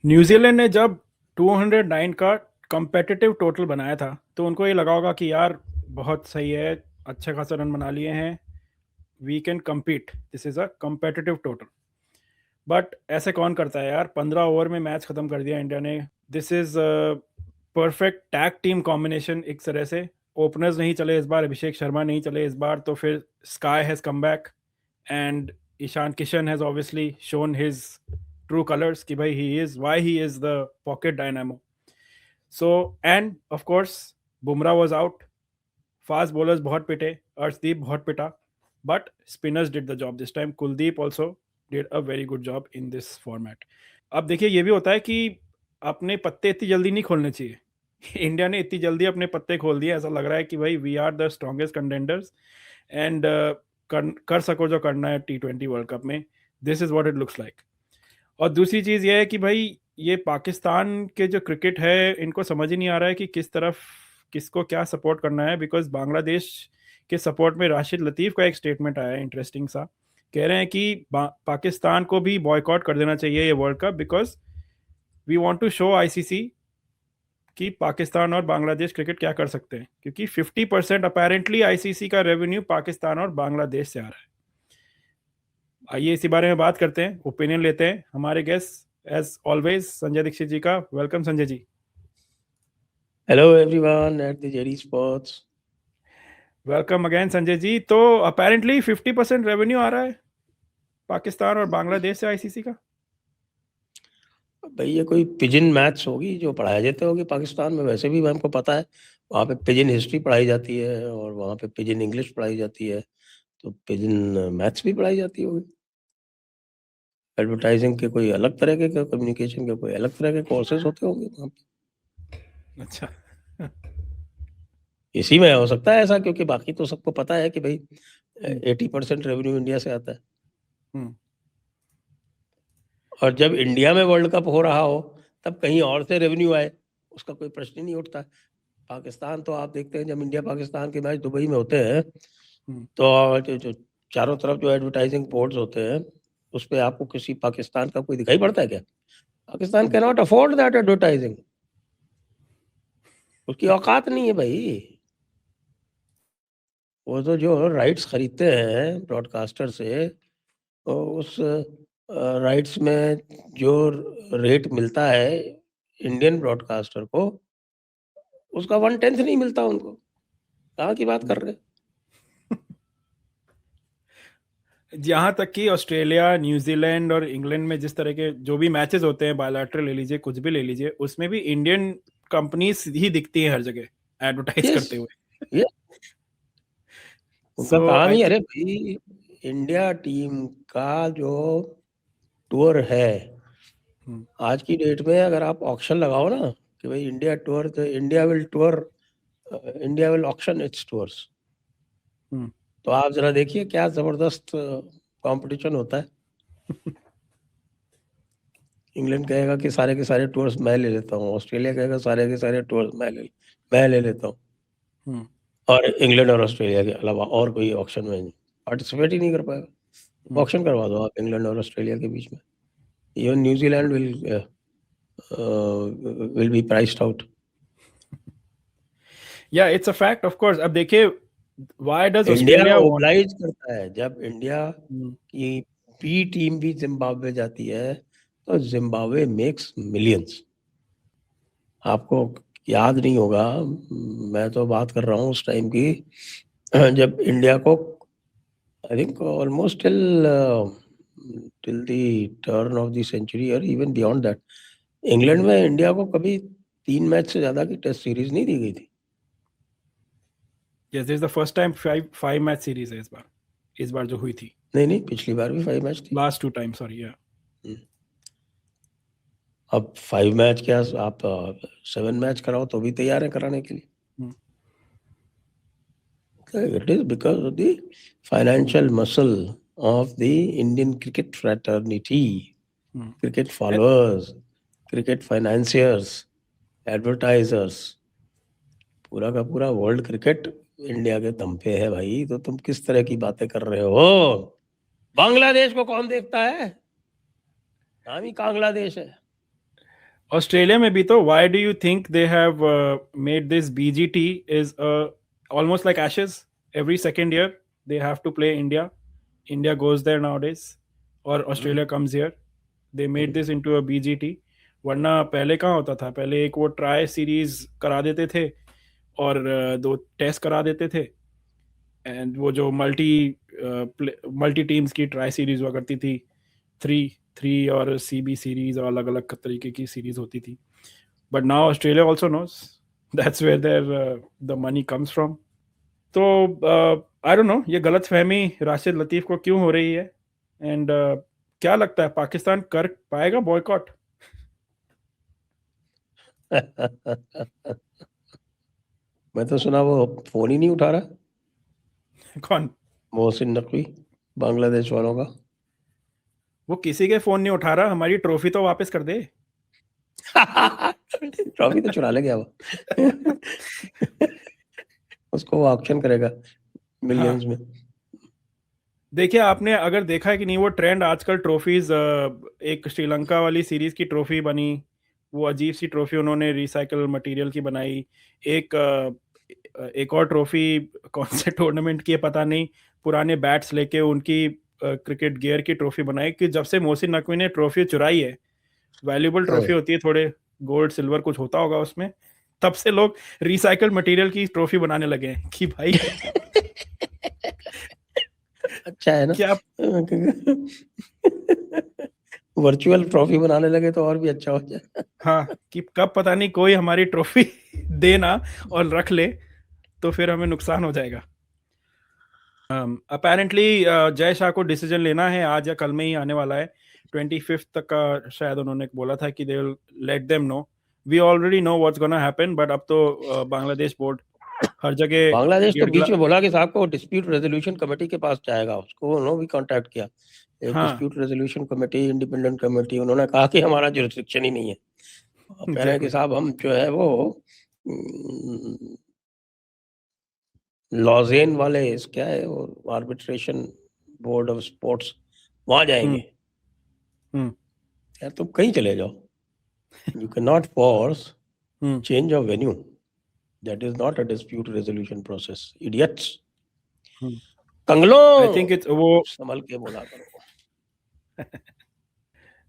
New Zealand ने जब 209 का कंपेटिटिव टोटल बनाया था तो उनको ये लगा होगा कि यार बहुत सही है, अच्छे खासे रन बना लिए हैं, we can compete, this is a competitive total. But ऐसे कौन करता है यार, 15 ओवर में मैच खत्म कर दिया इंडिया ने। This is perfect tag team combination एक तरह से। ओपनर्स नहीं चले इस बार, अभिषेक शर्मा नहीं चले इस बार, तो फिर SKY has come back and Ishan Kishan has obviously shown his true colours कि भाई ही is the pocket dynamo. So end of course Bumrah was out, fast bowlers बहुत पिटे, अर्शदीप बहुत पिटा, but spinners did the job this time. Kuldeep also did a very good job in this format. अब देखिए ये भी होता है कि अपने पत्ते इतनी जल्दी नहीं खोलने चाहिए। इंडिया ने इतनी जल्दी अपने पत्ते खोल दिए, ऐसा लग रहा है कि भाई we are the strongest contenders and कर सको जो करना है T20 वर्ल्ड कप में। This is what it looks like. और दूसरी चीज़ ये है कि भाई ये पाकिस्तान के जो क्रिकेट है इनको समझ ही नहीं आ रहा है कि किस तरफ किसको क्या सपोर्ट करना है। बिकॉज बांग्लादेश के सपोर्ट में राशिद लतीफ़ का एक स्टेटमेंट आया है इंटरेस्टिंग सा। कह रहे हैं कि पाकिस्तान को भी बॉयकॉट कर देना चाहिए ये world cup, because we want to show ICC कि पाकिस्तान और बांग्लादेश क्रिकेट क्या कर सकते हैं, क्योंकि 50% अपेरेंटली आईसीसी का रेवेन्यू पाकिस्तान और बांग्लादेश से आ रहा है। आइए इसी बारे में बात करते हैं, ओपिनियन लेते हैं। हमारे guest as always Sanjay Dixit ji का welcome. Sanjay ji. Hello everyone at the JD sports. Welcome again Sanjay ji. तो अपेरेंटली 50% रेवेन्यू आ रहा है पाकिस्तान और बांग्लादेश से आईसीसी का। भाई ये कोई पिजन मैथ्स होगी जो पढ़ाया जाते होगी पाकिस्तान में। वैसे भी हमको पता है वहाँ पे पिजन हिस्ट्री पढ़ाई जाती है और वहाँ पे पिजन इंग्लिश पढ़ाई जाती है, तो पिजन मैथ्स भी पढ़ाई जाती होगी। एडवर्टाइजिंग के कोई अलग तरह के, कम्युनिकेशन के कोई अलग तरह के कोर्सेज होते होंगे वहाँ पे। अच्छा। इसी में हो सकता है ऐसा, क्योंकि बाकी तो सबको पता है कि भाई 80% रेवेन्यू इंडिया से आता है। और जब इंडिया में वर्ल्ड कप हो रहा हो तब कहीं और से रेवेन्यू आए उसका कोई प्रश्न ही नहीं उठता। पाकिस्तान तो आप देखते हैं जब इंडिया पाकिस्तान के मैच दुबई में होते हैं तो जो चारों तरफ जो एडवर्टाइजिंग बोर्ड्स होते हैं उस पर आपको किसी पाकिस्तान का कोई दिखाई पड़ता है क्या? Pakistan can not afford that advertising. उसकी औकात नहीं है भाई। वो तो जो राइट्स खरीदते हैं ब्रॉडकास्टर से, तो उस राइट्स में जो रेट मिलता है इंडियन ब्रॉडकास्टर को, उसका 1/10 नहीं मिलता उनको। कहाँ की बात कर रहे हैं? जहाँ तक कि ऑस्ट्रेलिया, न्यूजीलैंड और इंग्लैंड में जिस तरह के जो भी मैचेस होते हैं, बायलैटरल ले लीजिए, कुछ भी ले लीजिए, उसमें भी इंडियन कंपनीज ही दिखती हैं हर जगह एडवर्टाइज यस, करते हुए। ये उनका सो काम आई ही। थिंक अरे भाई, इंडिया टीम का जो टूर है आज की डेट में, अगर आप ऑक्शन लगाओ ना कि भाई इंडिया टूर, तो India will auction it's tours, तो आप जरा देखिए क्या जबरदस्त कंपटीशन होता है। इंग्लैंड कहेगा कि सारे के सारे टूर्स मैं ले लेता हूँ, ऑस्ट्रेलिया कहेगा सारे के सारे टूर्स मैं ले लेता हूँ, और इंग्लैंड और ऑस्ट्रेलिया के अलावा और कोई ऑक्शन में पार्टिसिपेट ही नहीं कर पाएगा। ऑक्शन करवा दो आप इंग्लैंड और ऑस्ट्रेलिया के बीच में, even New Zealand will be priced out. या it's a fact of course. अब देखिए why does India Australia want. Oblige करता है जब इंडिया की बी टीम भी जिम्बाब्वे जाती है, तो जिम्बाब्वे मेक्स मिलियंस। आपको याद नहीं होगा, मैं तो बात कर रहा हूँ उस टाइम की जब इंडिया को, I think almost till the turn of the century और इवन बियॉन्ड दैट, इंग्लैंड में इंडिया को कभी 3 मैच से ज्यादा की टेस्ट सीरीज नहीं दी गई थी। Yes, this is the first time five match series है इस बार जो हुई थी। नहीं, पिछली बार भी 5 मैच थी। Last two time, sorry. या अब 5 मैच क्या, आप 7 मैच कराओ तो भी तैयार है कराने के लिए। It is because of the financial muscle of the Indian cricket fraternity, cricket followers, cricket financiers, advertisers, पूरा का पूरा वर्ल्ड क्रिकेट इंडिया के दम पे है भाई। तो तुम किस तरह की बातें कर रहे हो? बांग्लादेश को कौन देखता है? नाम ही बांग्लादेश है। ऑस्ट्रेलिया में भी तो why do you think they have made this BGT is almost like ashes every second year they have to play India goes there nowadays or Australia comes here they made this into a BGT वरना पहले कहाँ होता था पहले एक वो tri series करा देते थे और दो टेस्ट करा देते थे एंड वो जो मल्टी टीम्स की ट्राई सीरीज हुआ करती थी थ्री और सीबी सीरीज और अलग अलग तरीके की सीरीज होती थी but now Australia also knows that's where there the money comes from तो आई डोंट नो ये गलत फहमी राशिद लतीफ को क्यों हो रही है एंड क्या लगता है पाकिस्तान कर पाएगा बॉयकॉट मैं तो सुना वो फोन ही नहीं उठा रहा कौन मोहसिन नकवी बांग्लादेश वालों का वो किसी के फोन नहीं उठा रहा हमारी ट्रॉफी तो वापस कर दे ट्रॉफी तो चुरा ले गया वो उसको वो ऑक्शन करेगा मिलियंस में देखिए आपने अगर देखा है कि नहीं वो ट्रेंड आजकल ट्रॉफीज एक श्रीलंका वाली सीरीज की ट्रॉफी बनी वो अजीब सी ट्रॉफी उन्होंने रिसाइकल मटेरियल की बनाई एक और ट्रॉफी कौन से टूर्नामेंट की है पता नहीं पुराने बैट्स लेके उनकी क्रिकेट गियर की ट्रॉफी बनाई कि जब से मोहसिन नकवी ने ट्रॉफी चुराई है वैल्यूबल ट्रॉफी होती है थोड़े गोल्ड सिल्वर कुछ होता होगा उसमें तब से लोग रिसाइकल मटेरियल की ट्रॉफी बनाने लगे हैं कि भाई अच्छा है ना क्या वर्चुअल ट्रॉफी बनाने लगे तो और भी अच्छा हो जाए हाँ कि कब पता नहीं कोई हमारी ट्रॉफी देना और रख ले तो फिर हमें नुकसान हो जाएगा अपेरेंटली जय शाह को डिसीजन लेना है आज या कल में ही आने वाला है 25th तक का शायद उन्होंने बोला था कि they will let them know we already know what's gonna happen but अब तो बांग्लादेश बोर्ड हर जगह बांग्लादेश तो बीच में बोला कि साहब को डिस्प्यूट रेजोल्यूशन कमेटी के पास जाएगा उसको उन्होंने भी कांटेक्ट किया एक dispute resolution committee independent committee उन्होंने कहा कि हमारा जुरिस्डिक्शन ही नहीं है कह रहे हैं कि साहब हम जो है वो लॉजेन वाले क्या है वो आर्बिट्रेशन बोर्ड ऑफ स्पोर्ट्स वहां जाएंगे यार तुम कहीं चले जाओ you can not force change of venue that is not a dispute resolution process idiots कंगलो आई थिंक इट्स वो संभल के बोला करो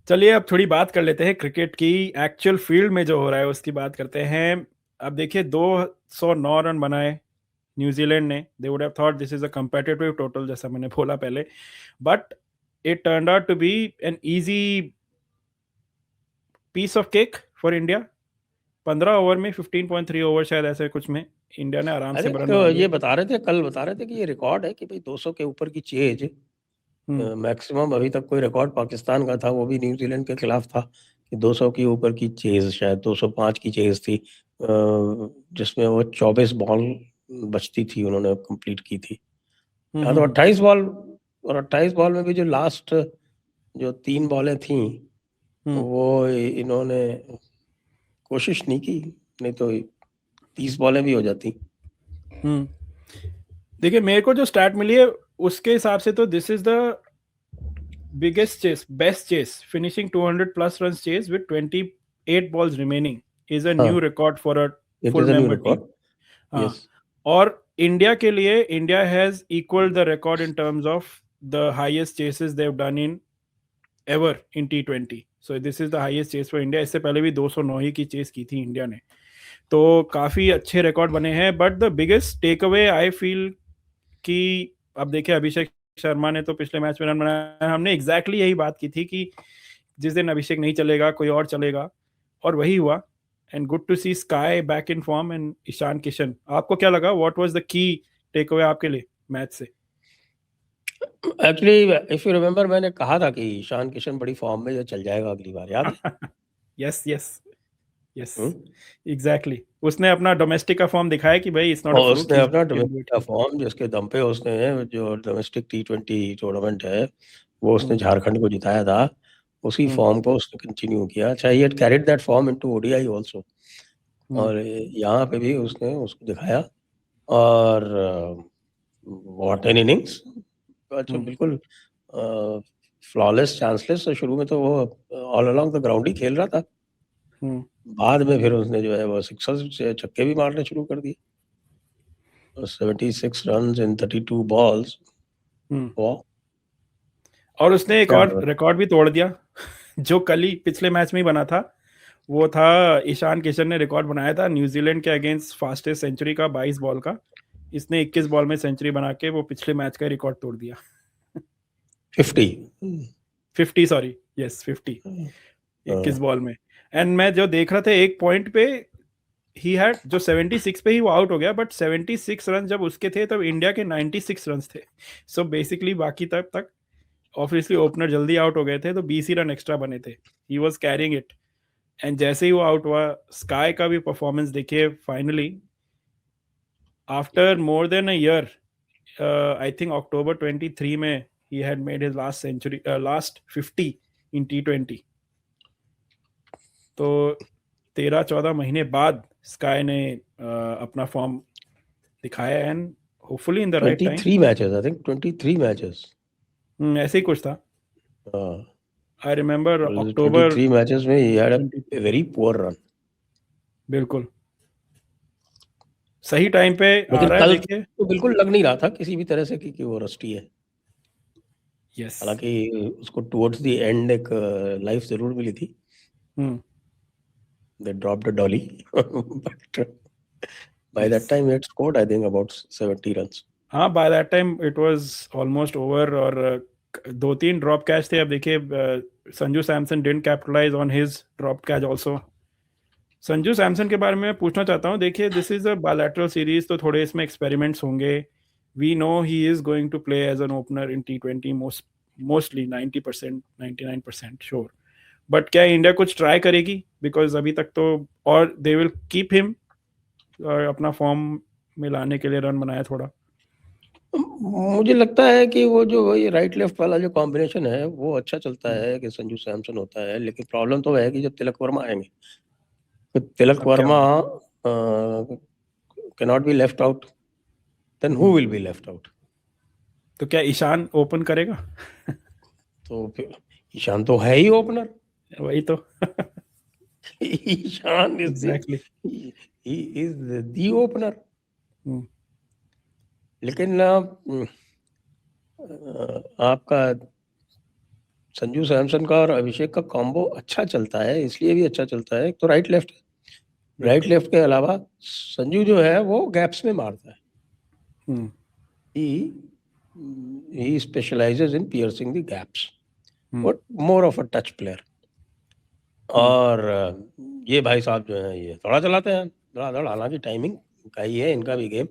चलिए अब थोड़ी बात कर लेते हैं क्रिकेट की एक्चुअल फील्ड में जो हो रहा है उसकी बात करते हैं अब देखिए 209 रन बनाए न्यूजीलैंड ने they would have thought this is a competitive total जैसा मैंने बोला पहले but it turned out to be an easy piece of cake for India 15 over में 15.3 ओवर शायद ऐसे कुछ में इंडिया ने आराम से रन तो ये कल बता रहे थे कि ये रिकॉर्ड है कि भाई 200 के ऊपर की चेज मैक्सिमम अभी तक कोई रिकॉर्ड पाकिस्तान का था वो भी न्यूजीलैंड के खिलाफ था कि 200 के ऊपर की चेज शायद 205 की चेज थी जिसमें वो 24 बॉल बचती थी उन्होंने कंप्लीट की थी तो 28 बॉल और 28 बॉल में भी जो लास्ट जो 3 बॉलें थी वो इन्होंने कोशिश नहीं की नहीं तो 30 बॉलें भी हो जाती देखिए मेरे को जो स्टार्ट मिली है उसके हिसाब से तो this is the biggest chase best chase finishing 200 plus run chase with 28 balls remaining is a new record for a full member team और इंडिया के लिए India has equalled the record in terms of the highest chases they have done in ever in T20 so this is the highest chase for India इससे पहले भी 209 ही की chess की थी India ने तो काफी अच्छे रिकॉर्ड बने हैं but the biggest take away I feel कि अब देखिए अभिषेक शर्मा ने तो पिछले मैच में रन बनाया हमने एग्जैक्टली यही बात की थी कि जिस दिन अभिषेक नहीं चलेगा कोई और चलेगा और वही हुआ and good to see SKY back in form and Ishan Kishan आपको क्या लगा what was the key takeaway आपके लिए मैच से एक्चुअली इफ यू रिमेंबर मैंने कहा था कि ईशान किशन बड़ी फॉर्म में ये चल जाएगा अगली बार याद है यस एग्जैक्टली उसने अपना डोमेस्टिक का फॉर्म दिखाया कि भाई इट्स नॉट अ उसने अपना डोमेस्टिक का फॉर्म जिसके दम पे उसने जो डोमेस्टिक T20 टूर्नामेंट है वो उसने झारखंड को जिताया था उसी फॉर्म को उसने कंटिन्यू किया अच्छा he had carried that form into ODI also और यहाँ पे भी उसने उसको दिखाया और व्हाट एन इनिंग्स अच्छा बिल्कुल फ्लॉलेस चांसलेस शुरू में तो वो ऑल अलोंग द ग्राउंड ही खेल रहा था बाद में फिर उसने जो है वो सिक्सर से छक्के भी मारने शुरू कर दिए। 76 रन्स इन 32 बॉल्स। वाह। और उसने एक और रिकॉर्ड भी तोड़ दिया जो कल ही पिछले मैच में ही बना था। वो था ईशान किशन ने रिकॉर्ड बनाया था न्यूजीलैंड के अगेंस्ट फास्टेस्ट सेंचुरी का 22 बॉल का। इसने 21 बॉल में सेंचुरी बना के वो पिछले मैच का रिकॉर्ड तोड़ दिया। 50 सॉरी, यस 50 21 बॉल में। एंड मैं जो देख रहा था एक पॉइंट पे ही हैड जो 76 पे ही वो आउट हो गया, बट 76 रन जब उसके थे तब इंडिया के 96 रन थे। सो बेसिकली बाकी तक ऑब्वियसली ओपनर जल्दी आउट हो गए थे, तो 20 ही रन एक्स्ट्रा बने थे। He was carrying it. And जैसे ही वो आउट हुआ, स्काई का भी परफॉर्मेंस देखिए। Finally after more than a year, I think October 23 में he had made his last century, last 50 in T20। तो 13-14 महीने बाद स्काई ने अपना फॉर्म दिखाया and hopefully in the right time. 23 matches, I think 23 matches, ऐसे ही कुछ था। आई रिमेम्बर अक्टूबर 23 मैचेस में he had a very poor run। बिल्कुल सही टाइम पे आ रहा है। देखिए तो बिल्कुल लग नहीं रहा था किसी भी तरह से कि वो रस्टी है। यस, हालांकि उसको टुवर्ड्स द एंड एक लाइफ जरूर मिली थी। They dropped a dolly but by that time it scored I think about 70 runs। हाँ, by that time it was almost over। और 2-3 ड्रॉप कैच थे। अब देखिए Sanju Samson didn't capitalize on his drop catch also. Sanju Samson के बारे में मैं पूछना चाहता हूँ। देखिए this is a bilateral series, तो थोड़े इसमें एक्सपेरिमेंट्स होंगे। We know he is going to play as an opener in T20 mostly 90%, 99% sure. But क्या इंडिया कुछ ट्राई करेगी? बिकॉज अभी तक तो, और दे विल कीप हिम अपना फॉर्म में लाने के लिए रन बनाया थोड़ा। मुझे लगता है कि वो जो ये राइट लेफ्ट वाला जो कॉम्बिनेशन है वो अच्छा चलता है कि संजू सैमसन होता है। लेकिन प्रॉब्लम तो है कि जब तिलक वर्मा आएंगे तो Tilak Varma can not be left out, then who will be left out? तो क्या ईशान ओपन करेगा? तो फिर ईशान तो है ही ओपनर। वही तो Ishan is exactly he is the opener. लेकिन आपका संजू सैमसन का और अभिषेक का कॉम्बो अच्छा चलता है। इसलिए भी अच्छा चलता है तो राइट लेफ्ट के अलावा संजू जो है वो गैप्स में मारता है। he specializes in piercing the gaps, but more of a touch player। और ये भाई साहब जो है ये थोड़ा चलाते हैं धड़ाधड़। हालांकि टाइमिंग का ही है इनका भी गेम।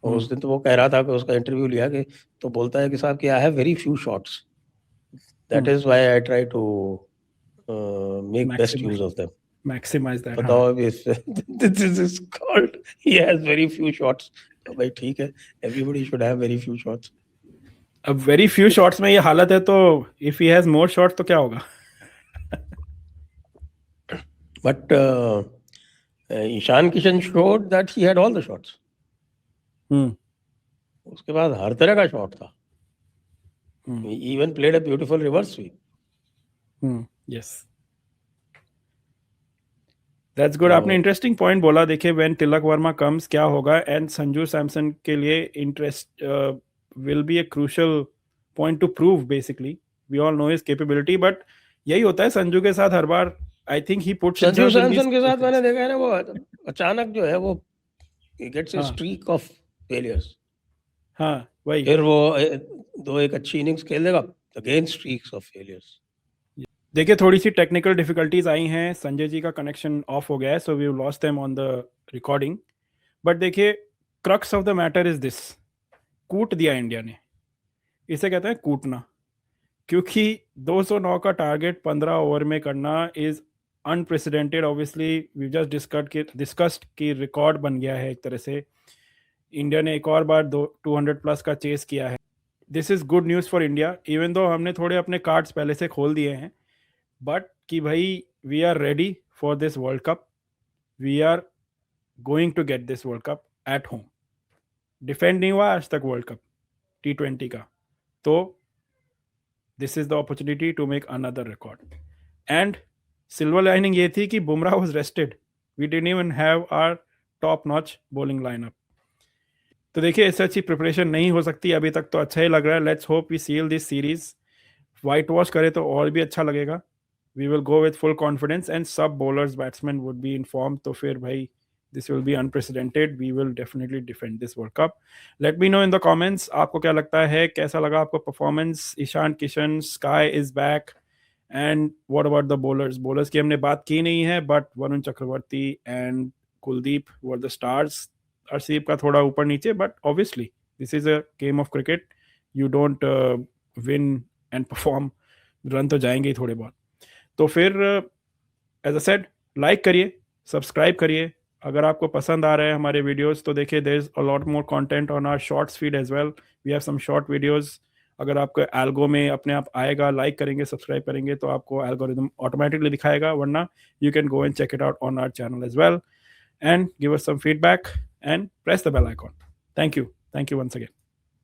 और उस दिन तो वो कह रहा था कि उसका इंटरव्यू लिया कि तो बोलता है कि साहब कि I have very few shots, that is why I try to make best use of them, maximize that. बताओ this is called he has very few shots. तो भाई ठीक है, everybody should have very few shots. अब very few shots में ये हालत है तो if he has more shots तो क्या होगा? But Ishan Kishan showed that he had all the shots. उसके बाद हर तरह का शॉट था। Even played a beautiful reverse sweep. Yes, that's good. आपने इंटरेस्टिंग पॉइंट बोला। देखिए व्हेन तिलक वर्मा कम्स क्या होगा, एंड संजू सैमसन के लिए interest will be a crucial point to prove. Basically we all know his capability, but यही होता है संजू के साथ हर बार। I think he puts Sanju Samson के साथ मैंने देखा है ना, वो अचानक जो है वो gets a streak of failures. हाँ वही, फिर वो दो एक अच्छी इनिंग्स खेल देगा, अगेन स्ट्रीक्स ऑफ फेलियर्स। देखिए थोड़ी सी टेक्निकल डिफिकल्टीज आई हैं। संजय जी का कनेक्शन ऑफ हो गया है, so we lost them on the recording. But देखिए crux of the matter is this, कूट दिया इंडिया ने। इसे कहते हैं कूटना। क्योंकि 209 का टारगेट 15 ओवर में करना is unprecedented. Obviously we just discussed कि रिकॉर्ड बन गया है एक तरह से। इंडिया ने एक और बार 200 प्लस का चेस किया है। This is good news for India, even though हमने थोड़े अपने कार्ड्स पहले से खोल दिए हैं। बट कि भाई we are ready for this world cup, we are going to get this world cup at home. Defend नहीं हुआ आज तक वर्ल्ड कप T20 का, तो this is the opportunity to make another record. And silver lining ये थी कि Bumrah was rested, we didn't even have our top notch bowling lineup. तो देखिए इससे अच्छी प्रिपरेशन नहीं हो सकती अभी तक, तो अच्छा ही लग रहा है। Let's hope we seal this series, whitewash करे तो और भी अच्छा लगेगा। We will go with full confidence and सब bowlers batsman would be in form, तो फिर भाई this will be unprecedented, we will definitely defend this world cup. Let me know in the comments आपको क्या लगता है, कैसा लगा आपको performance. Ishan Kishan, Sky is back, and what about the bowlers. Bowlers की हमने बात की नहीं है, but Varun Chakravarthy and Kuldeep were the stars. Arshdeep का थोड़ा ऊपर नीचे, but obviously this is a game of cricket, you don't win and perform, run तो जाएंगे ही थोड़े बहुत। तो फिर एज अ सेड, लाइक करिए, सब्सक्राइब करिए। अगर आपको पसंद आ रहे हैं हमारे वीडियोस तो देखिए there is a lot more content on our shorts feed as well, we have some short videos. अगर आपको एल्गो में अपने आप आएगा, लाइक करेंगे, सब्सक्राइब करेंगे तो आपको एल्गोरिदम ऑटोमेटिकली दिखाएगा, वरना you can go and check it out on our channel as well and give us some feedback and press the bell icon. Thank you once again.